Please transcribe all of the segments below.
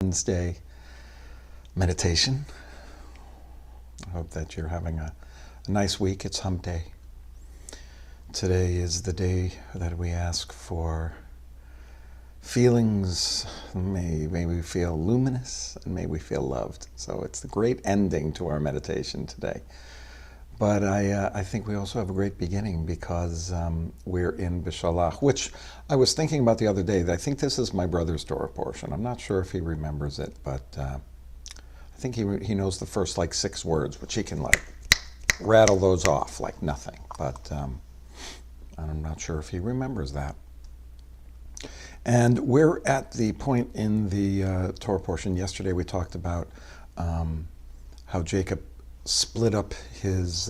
Wednesday meditation. I hope that you're having a nice week. It's hump day. Today is the day that we ask for feelings. May we feel luminous and may we feel loved. So it's the great ending to our meditation today. But I think we also have a great beginning because we're in Bishalach, which I was thinking about the other day. I think this is my brother's Torah portion. I'm not sure if he remembers it, but I think he knows the first 6 words, which he can rattle those off like nothing. But I'm not sure if he remembers that. And we're at the point in the Torah portion. Yesterday we talked about how Jacob split up his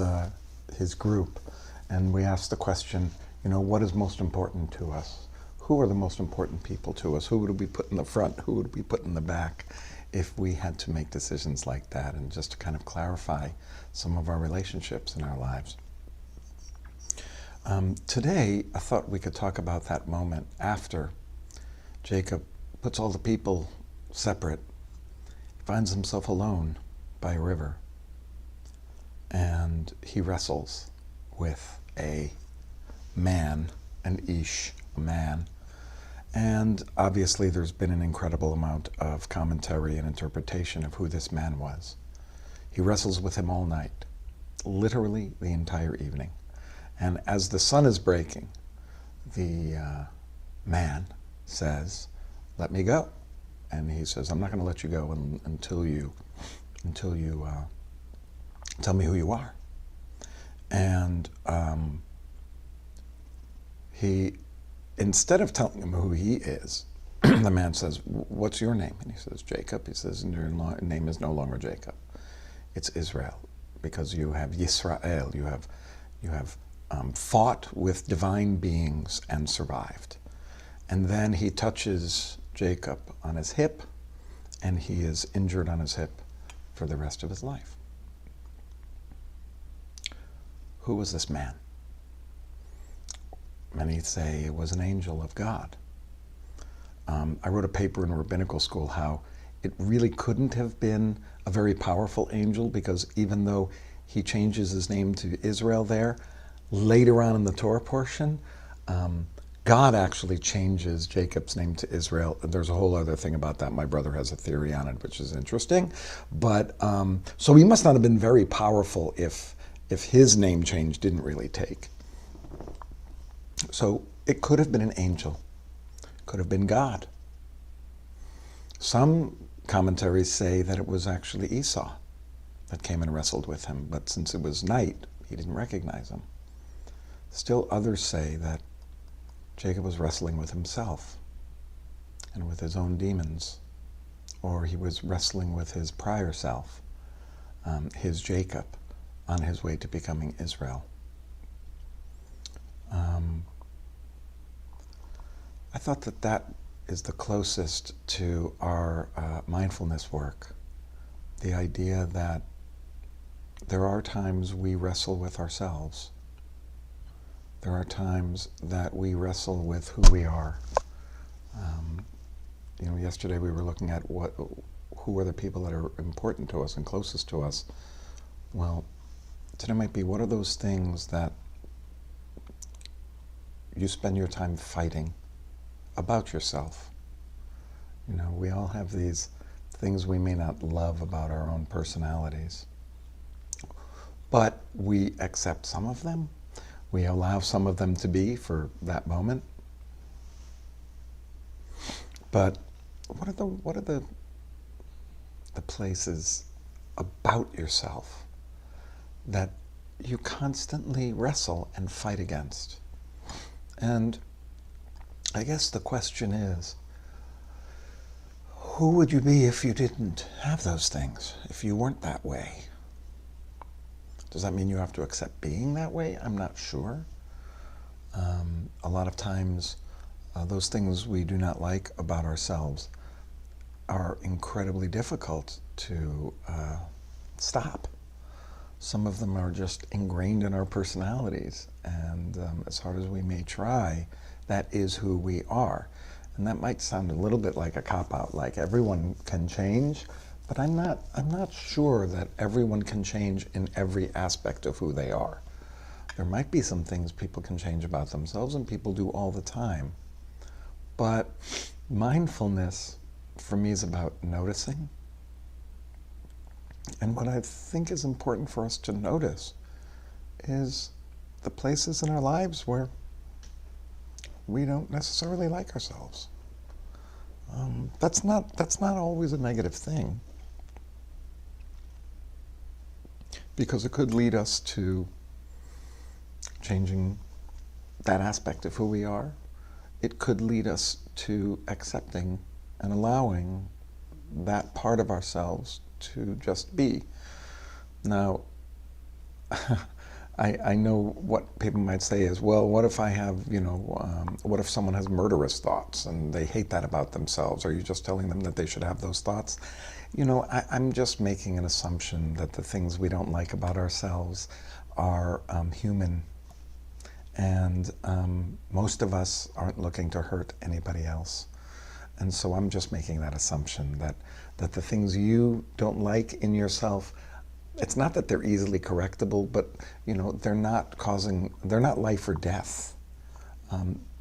group, and we asked the question, what is most important to us? Who are the most important people to us? Who would we put in the front? Who would we put in the back if we had to make decisions like that? And just to kind of clarify some of our relationships in our lives. Today, I thought we could talk about that moment after Jacob puts all the people separate, finds himself alone by a river, and he wrestles with a man, an ish, a man. And obviously there's been an incredible amount of commentary and interpretation of who this man was. He wrestles with him all night, literally the entire evening. And as the sun is breaking, the man says, "Let me go." And he says, "I'm not going to let you go until you tell me who you are." And he, instead of telling him who he is, the man says, "What's your name?" And he says, "Jacob." He says, "And your name is no longer Jacob. It's Israel, because you have Yisrael. You have fought with divine beings and survived." And then he touches Jacob on his hip, and he is injured on his hip for the rest of his life. Who was this man? Many say it was an angel of God. I wrote a paper in rabbinical school how it really couldn't have been a very powerful angel, because even though he changes his name to Israel there, later on in the Torah portion, God actually changes Jacob's name to Israel. There's a whole other thing about that. My brother has a theory on it, which is interesting. But so he must not have been very powerful if his name change didn't really take. So it could have been an angel, could have been God. Some commentaries say that it was actually Esau that came and wrestled with him, but since it was night, he didn't recognize him. Still others say that Jacob was wrestling with himself and with his own demons, or he was wrestling with his prior self, his Jacob, on his way to becoming Israel. I thought that is the closest to our mindfulness work. The idea that there are times we wrestle with ourselves. There are times that we wrestle with who we are. Yesterday we were looking at who are the people that are important to us and closest to us. Well, today might be, what are those things that you spend your time fighting about yourself? We all have these things we may not love about our own personalities, but we accept some of them. We allow some of them to be for that moment. But what are the places about yourself that you constantly wrestle and fight against? And I guess the question is, who would you be if you didn't have those things, if you weren't that way? Does that mean you have to accept being that way? I'm not sure. A lot of times, those things we do not like about ourselves are incredibly difficult to stop. Some of them are just ingrained in our personalities, and as hard as we may try, that is who we are. And that might sound a little bit like a cop-out, like everyone can change, but I'm not sure that everyone can change in every aspect of who they are. There might be some things people can change about themselves, and people do all the time. But mindfulness, for me, is about noticing. And what I think is important for us to notice is the places in our lives where we don't necessarily like ourselves. That's not always a negative thing, because it could lead us to changing that aspect of who we are. It could lead us to accepting and allowing that part of ourselves to just be. Now, I know what people might say is, well, what if I have, what if someone has murderous thoughts and they hate that about themselves? Are you just telling them that they should have those thoughts? I'm just making an assumption that the things we don't like about ourselves are human. And most of us aren't looking to hurt anybody else. And so I'm just making that assumption that the things you don't like in yourself, it's not that they're easily correctable, but they're not life or death.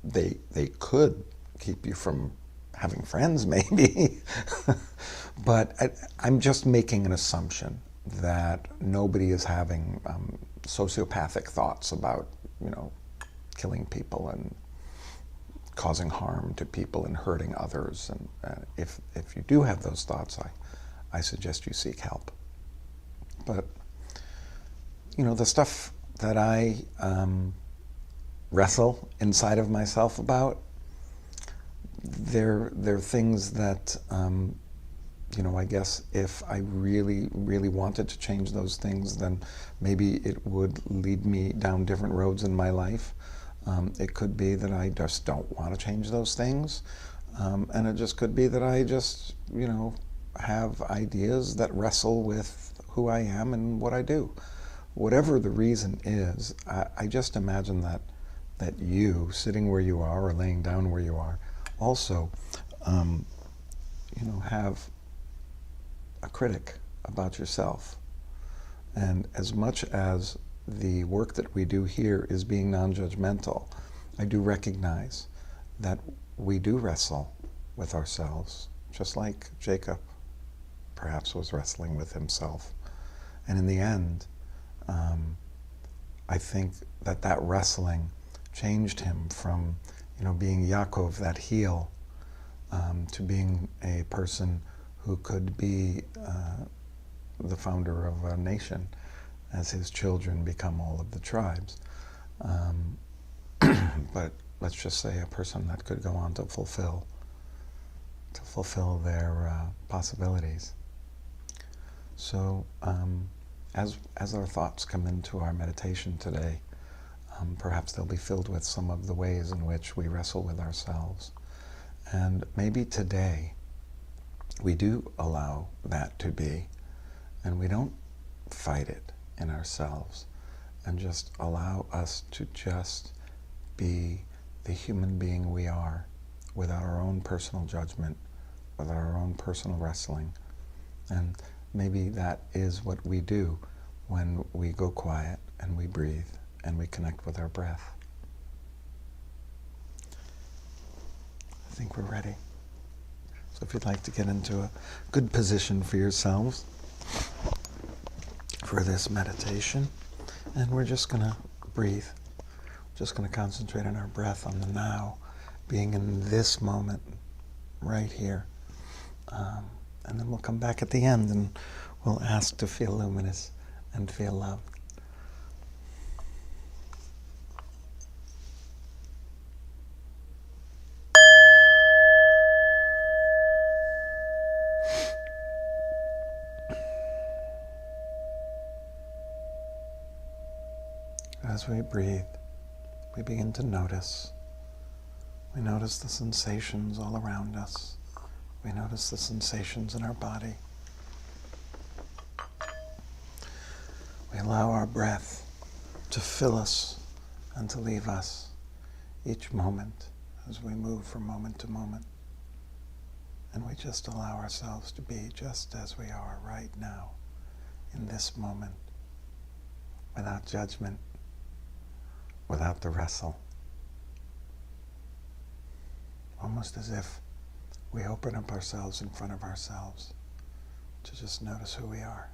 They could keep you from having friends, maybe. But I'm just making an assumption that nobody is having sociopathic thoughts about, killing people and causing harm to people and hurting others. And if you do have those thoughts, I suggest you seek help. But, the stuff that I wrestle inside of myself about, they're things that, I guess if I really, really wanted to change those things, then maybe it would lead me down different roads in my life. It could be that I just don't want to change those things. And it just could be that I just, have ideas that wrestle with who I am and what I do. Whatever the reason is, I just imagine that you, sitting where you are or laying down where you are, also, have a critic about yourself. And as much as the work that we do here is being non-judgmental, I do recognize that we do wrestle with ourselves, just like Jacob perhaps was wrestling with himself. And in the end, I think that wrestling changed him from, being Yaakov, that heel, to being a person who could be the founder of a nation as his children become all of the tribes. But let's just say a person that could go on to fulfill their possibilities. So as our thoughts come into our meditation today, perhaps they'll be filled with some of the ways in which we wrestle with ourselves. And maybe today we do allow that to be, and we don't fight it in ourselves, and just allow us to just be the human being we are, without our own personal judgment, without our own personal wrestling. And maybe that is what we do when we go quiet and we breathe and we connect with our breath. I think we're ready. So if you'd like to get into a good position for yourselves for this meditation, and we're just going to breathe. Just going to concentrate on our breath, on the now, being in this moment, right here. And then we'll come back at the end and we'll ask to feel luminous and feel loved. As we breathe, we begin to notice. We notice the sensations all around us. We notice the sensations in our body. We allow our breath to fill us and to leave us each moment as we move from moment to moment. And we just allow ourselves to be just as we are right now, in this moment, without judgment, without the wrestle. Almost as if we open up ourselves in front of ourselves to just notice who we are.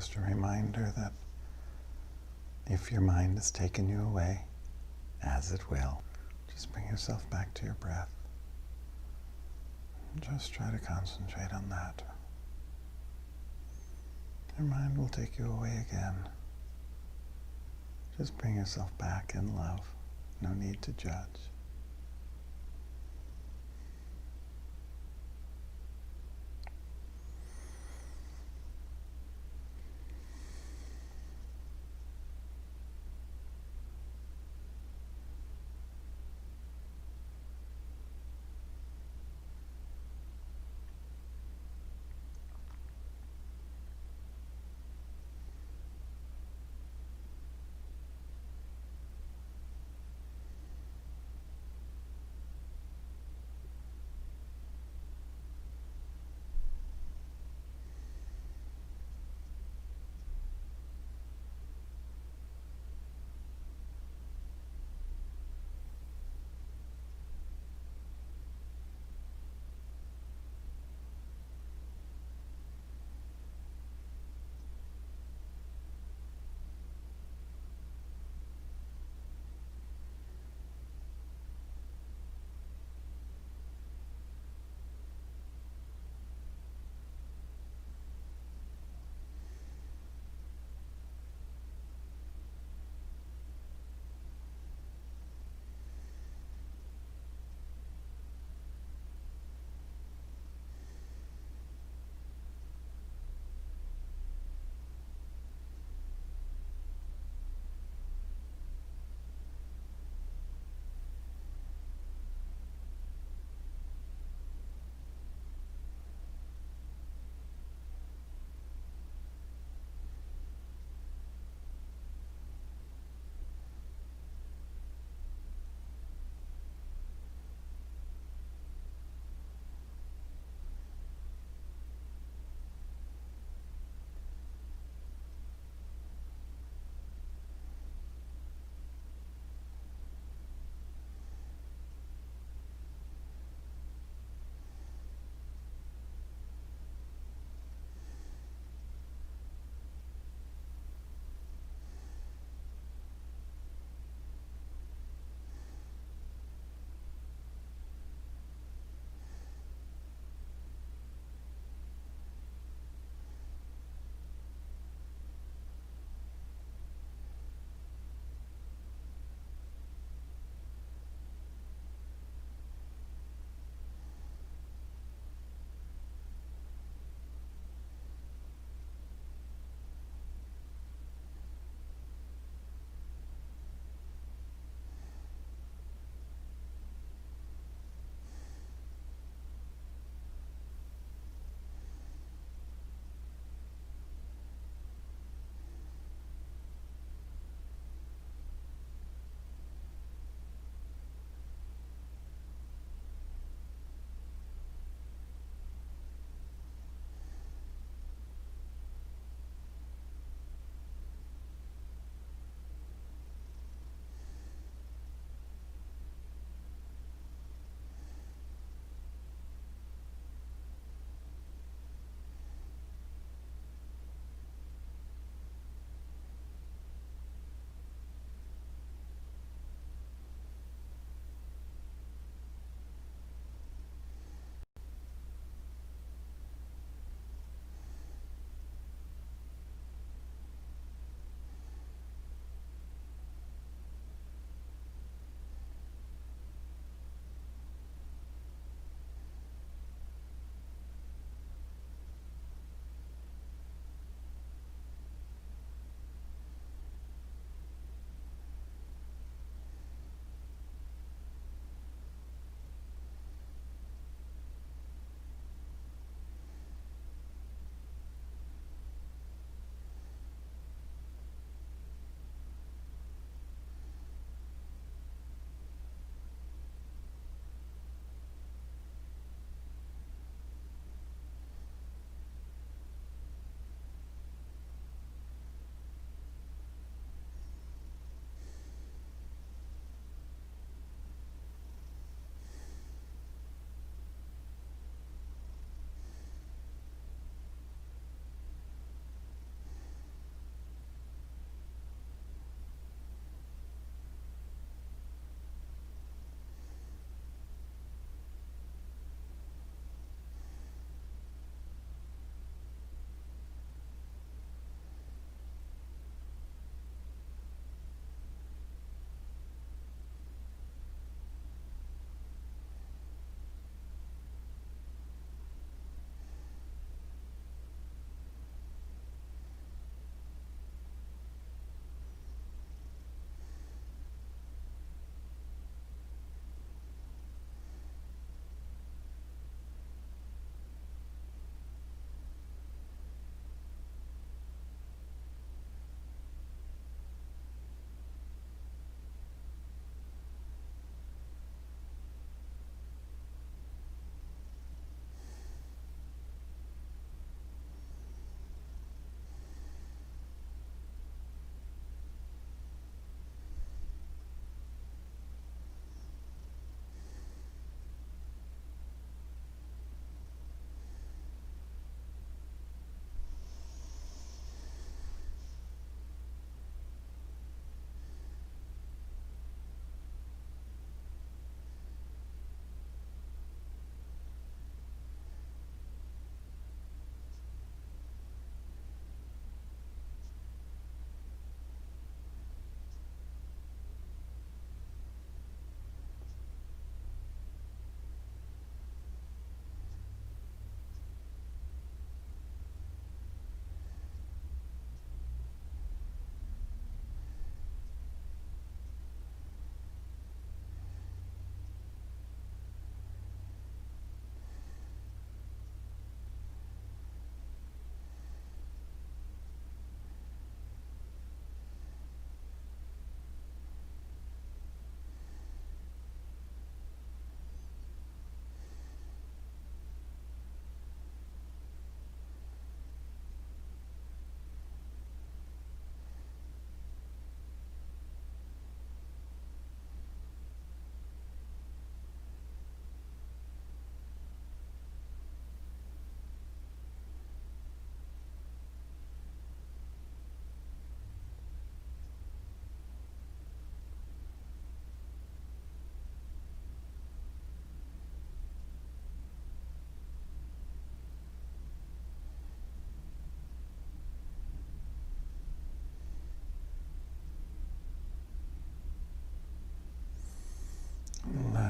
just a reminder that if your mind has taken you away, as it will, just bring yourself back to your breath. And just try to concentrate on that. Your mind will take you away again. Just bring yourself back in love. No need to judge.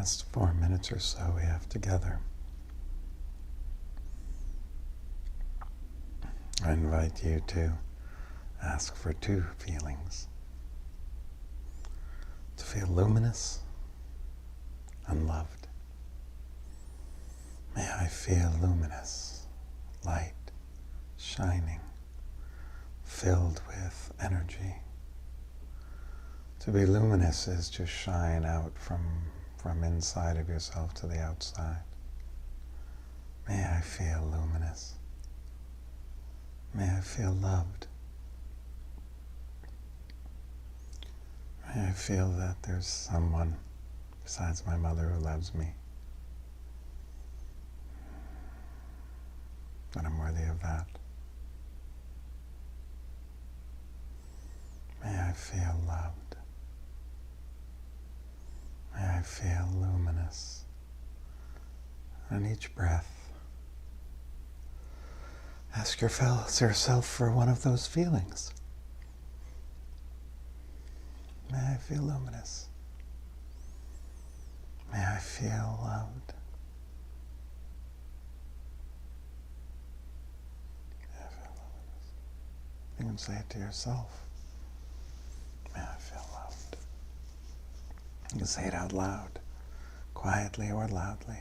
last 4 minutes or so we have together, I invite you to ask for two feelings. To feel luminous and loved. May I feel luminous, light, shining, filled with energy. To be luminous is to shine out from inside of yourself to the outside. May I feel luminous. May I feel loved. May I feel that there's someone besides my mother who loves me. That I'm worthy of that. May I feel loved. May I feel luminous. And each breath, ask yourself for one of those feelings. May I feel luminous. May I feel loved. May I feel luminous. You can say it to yourself. May I feel loved. You can say it out loud, quietly or loudly.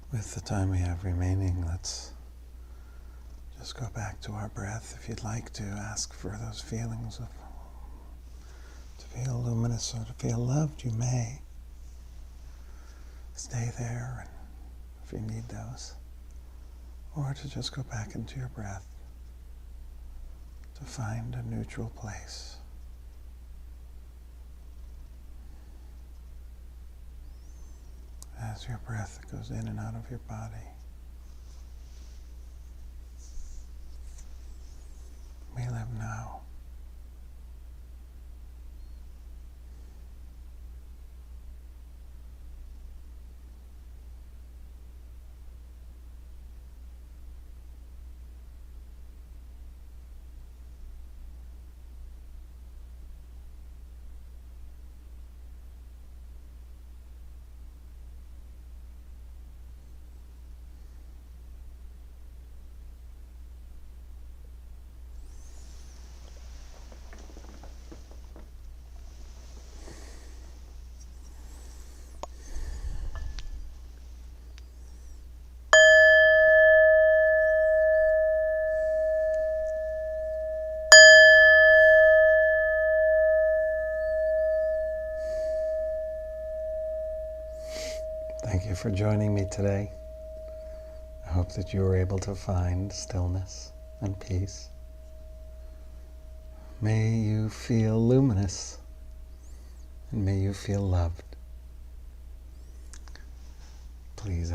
With the time we have remaining, let's just go back to our breath. If you'd like to ask for those feelings of to feel luminous or to feel loved, you may. Stay there and if you need those. Or to just go back into your breath to find a neutral place. As your breath goes in and out of your body. We live now. Thank you for joining me today. I hope that you were able to find stillness and peace. May you feel luminous and may you feel loved. Please